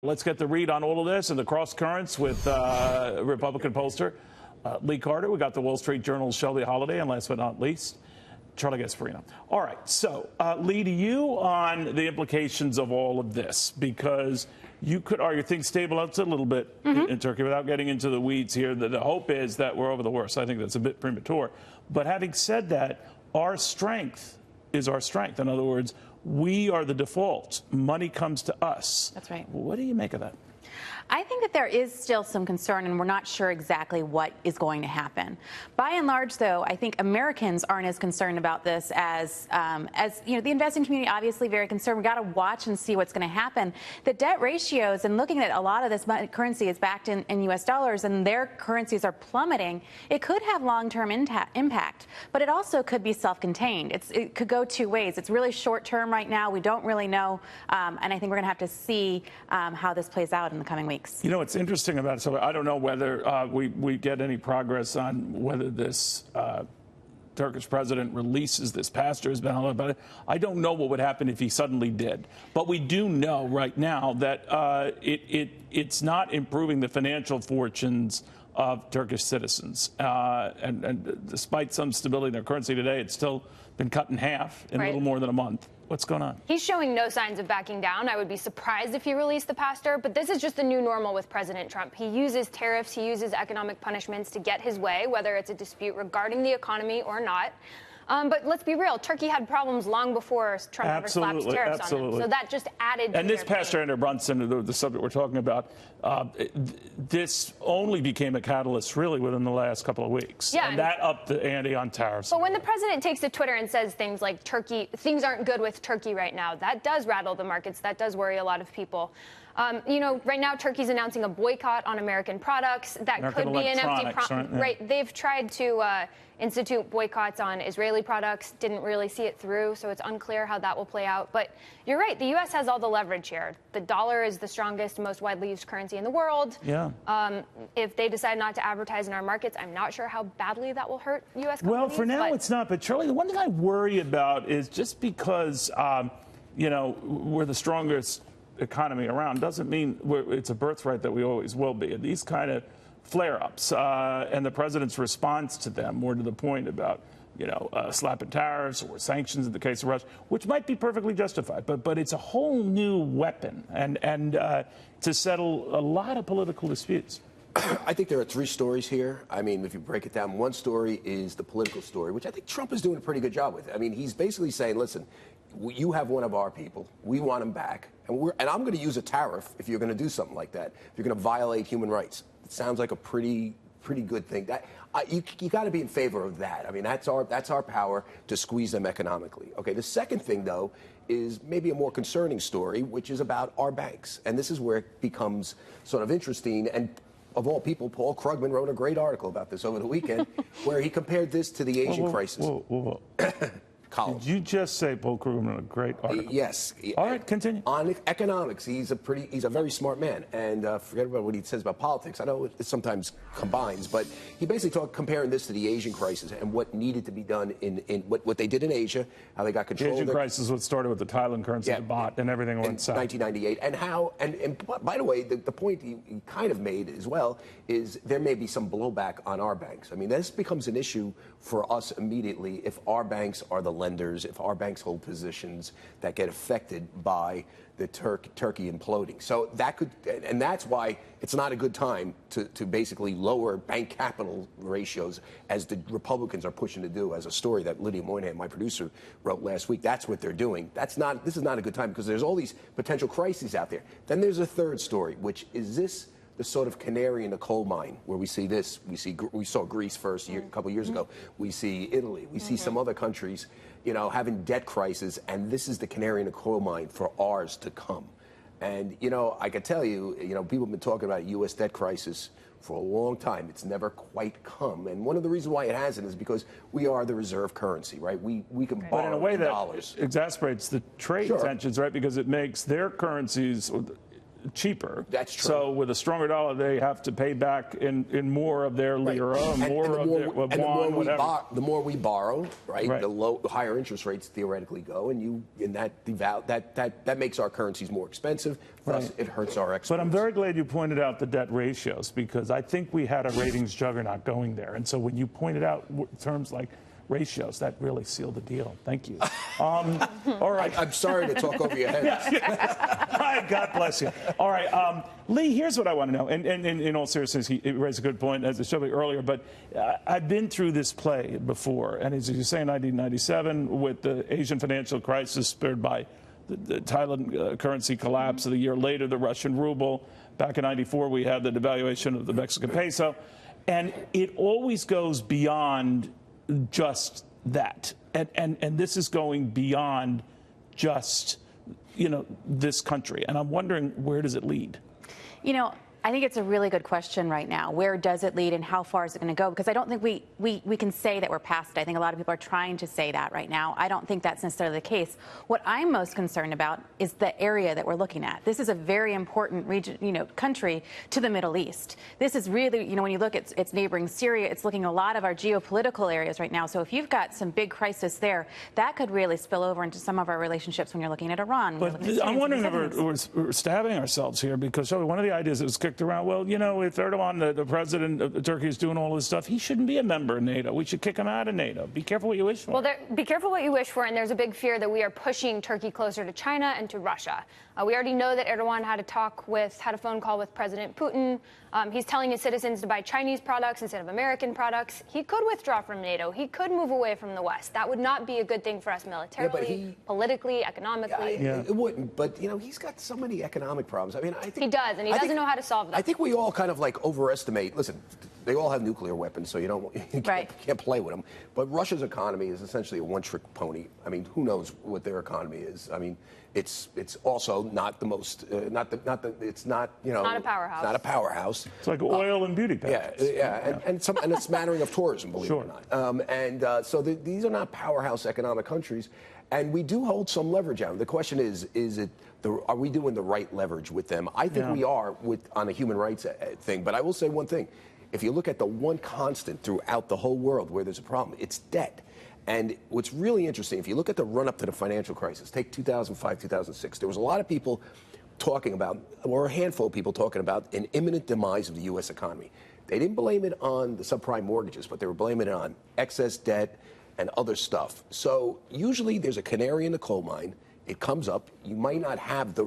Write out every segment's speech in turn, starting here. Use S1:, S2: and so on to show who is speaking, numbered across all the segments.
S1: Let's get the read on all of this and the cross currents with Republican pollster Lee Carter. We got the Wall Street Journal's Shelby, Holliday, and last but not least, Charlie Gasparino. All right, so Lee, to you on the implications of all of this, because you could argue things stabilize a little bit in Turkey without getting into the weeds here. The hope is that we're over the worst. I think that's a bit premature. But having said that, our strength is our strength. In other words, we are the default. Money comes to us.
S2: That's right.
S1: What do you make of that?
S2: I think that there is still some concern, and we're not sure exactly what is going to happen. By and large, though, I think Americans aren't as concerned about this as you know, the investing community. Obviously, very concerned. We got to watch and see what's going to happen. The debt ratios, and looking at a lot of this currency is backed in U.S. dollars, and their currencies are plummeting. It could have long-term impact, but it also could be self-contained. It could go two ways. It's really short-term right now. We don't really know, and I think we're going to have to see how this plays out in the coming weeks.
S1: You know, what's interesting about it, so I don't know whether we get any progress on whether this Turkish president releases this pastor has been all about it. I don't know what would happen if he suddenly did. But we do know right now that it's not improving the financial fortunes of Turkish citizens. And despite some stability in their currency today, it's still been cut in half in a little more than a month. What's going on?
S3: He's showing no signs of backing down. I would be surprised if he released the pastor, but this is just the new normal with President Trump. He uses tariffs, he uses economic punishments to get his way, whether it's a dispute regarding the economy or not. But let's be real, Turkey had problems long before Trump ever slapped tariffs on them. So that just added to
S1: And this pastor, Andrew Brunson, the subject we're talking about, this only became a catalyst really within the last couple of weeks. Yeah, and that upped the ante on tariffs.
S3: But when the president takes to Twitter and says things like things aren't good with Turkey right now, that does rattle the markets. That does worry a lot of people. You know, right now Turkey's announcing a boycott on American products. That could be an empty promise. Right. They've tried to institute boycotts on Israeli products, didn't really see it through, so it's unclear how that will play out. But you're right, the U.S. has all the leverage here. The dollar is the strongest, most widely used currency in the world. Yeah. If they decide not to advertise in our markets, I'm not sure how badly that will hurt U.S. companies.
S1: Well, for now it's not. But Charlie, the one thing I worry about is just because, you know, we're the strongest economy around doesn't mean it's a birthright that we always will be. And these kind of flare-ups and the president's response to them, more to the point about, you know, slapping tariffs or sanctions in the case of Russia, which might be perfectly justified, but it's a whole new weapon and to settle a lot of political disputes.
S4: I think there are three stories here. I mean, if you break it down, one story is the political story, which I think Trump is doing a pretty good job with. I mean, he's basically saying, listen, you have one of our people. We want him back. And I'm going to use a tariff if you're going to do something like that, if you're going to violate human rights. It sounds like a pretty good thing. You got to be in favor of that. I mean, that's our power to squeeze them economically. Okay. The second thing, though, is maybe a more concerning story, which is about our banks. And this is where it becomes sort of interesting. And of all people, Paul Krugman wrote a great article about this over the weekend, where he compared this to the Asian crisis.
S1: Whoa. Did you just say Paul Krugman wrote a great article?
S4: Yes.
S1: All right, continue.
S4: On economics, he's a very smart man. And forget about what he says about politics. I know it sometimes combines, but he basically comparing this to the Asian crisis and what needed to be done in what they did in Asia, how they got control.
S1: The Asian crisis was started with the Thailand currency, the baht, and everything went south.
S4: 1998, and by the way, the point he kind of made as well is there may be some blowback on our banks. I mean, this becomes an issue for us immediately if our banks are the lenders, if our banks hold positions that get affected by the Turkey imploding. So that could, and that's why it's not a good time to basically lower bank capital ratios as the Republicans are pushing to do, as a story that Lydia Moynihan, my producer, wrote last week. That's what they're doing. This is not a good time because there's all these potential crises out there. Then there's a third story, which is this the sort of canary in the coal mine where we see this. We saw Greece first a couple years ago. We see Italy. We see some other countries, you know, having debt crisis, and this is the canary in the coal mine for ours to come. And, you know, I can tell you, you know, people have been talking about U.S. debt crisis for a long time. It's never quite come. And one of the reasons why it hasn't is because we are the reserve currency, right? We can borrow
S1: but in a way
S4: dollars.
S1: That exasperates the trade tensions, right? Because it makes their currencies cheaper.
S4: That's true.
S1: So with a stronger dollar, they have to pay back in more of their lira, more of their won, whatever.
S4: The more we borrow, right? The higher interest rates theoretically go, and that makes our currencies more expensive. Thus, it hurts our exports.
S1: But I'm very glad you pointed out the debt ratios, because I think we had a ratings juggernaut going there. And so when you pointed out terms like ratios, that really sealed the deal. Thank you. All right.
S4: I'm sorry to talk over your head.
S1: God bless you. All right. Lee, here's what I want to know. And in all seriousness, he raised a good point, as it showed me earlier, but I've been through this play before. And as you say, in 1997, with the Asian financial crisis spurred by the Thailand currency collapse, a year later, the Russian ruble. Back in 94, we had the devaluation of the Mexican peso. And it always goes beyond just that, and this is going beyond just, this country, and I'm wondering, where does it lead?
S2: I think it's a really good question right now. Where does it lead, and how far is it going to go? Because I don't think we can say that we're past it. I think a lot of people are trying to say that right now. I don't think that's necessarily the case. What I'm most concerned about is the area that we're looking at. This is a very important region, country to the Middle East. This is really, when you look at its neighboring Syria, it's looking at a lot of our geopolitical areas right now. So if you've got some big crisis there, that could really spill over into some of our relationships when you're looking at Iran.
S1: But I'm wondering if we're stabbing ourselves here, because one of the ideas that was kicked around, well, if Erdogan, the president of Turkey, is doing all this stuff, he shouldn't be a member of NATO. We should kick him out of NATO. Be careful what you wish for.
S3: Well, be careful what you wish for, and there's a big fear that we are pushing Turkey closer to China and to Russia. We already know that Erdogan had a phone call with President Putin. He's telling his citizens to buy Chinese products instead of American products. He could withdraw from NATO. He could move away from the West. That would not be a good thing for us militarily, politically, economically.
S4: It wouldn't. But he's got so many economic problems. I mean, I think
S3: he does, and he doesn't know how to solve them.
S4: I think we all kind of overestimate. Listen, they all have nuclear weapons, so you can't play with them. But Russia's economy is essentially a one-trick pony. I mean, who knows what their economy is? I mean, it's also not the most it's not a
S3: powerhouse.
S4: It's not a powerhouse.
S1: It's like oil and beauty pageants.
S4: And a smattering of tourism, believe it or not. So these are not powerhouse economic countries, and we do hold some leverage out. The question is are we doing the right leverage with them? I think we are on a human rights thing. But I will say one thing: if you look at the one constant throughout the whole world where there's a problem, it's debt. And what's really interesting, if you look at the run-up to the financial crisis, take 2005, 2006, there was a lot of people talking about, or a handful of people talking about, an imminent demise of the U.S. economy. They didn't blame it on the subprime mortgages, but they were blaming it on excess debt and other stuff. So usually there's a canary in the coal mine. It comes up. You might not have the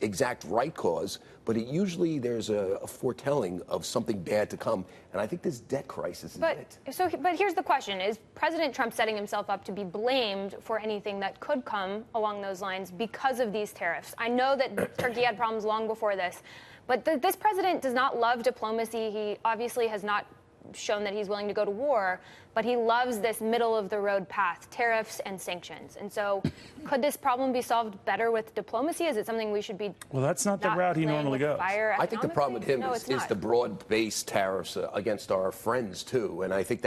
S4: exact right cause, but usually there's a foretelling of something bad to come. And I think this debt crisis is it.
S3: But here's the question. Is President Trump setting himself up to be blamed for anything that could come along those lines because of these tariffs? I know that Turkey had problems long before this, but this president does not love diplomacy. He obviously has not shown that he's willing to go to war, but he loves this middle-of-the-road path, tariffs and sanctions. And so could this problem be solved better with diplomacy? Is it something we should be
S1: Well, that's not the route he normally goes.
S4: I think the problem with him is the broad-based tariffs against our friends, too. And I think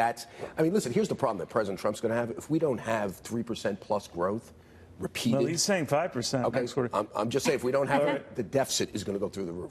S4: listen, here's the problem that President Trump's going to have. If we don't have 3% plus growth, repeated.
S1: Well, he's saying 5% next quarter.
S4: I'm just saying, if we don't have it, the deficit is going to go through the roof.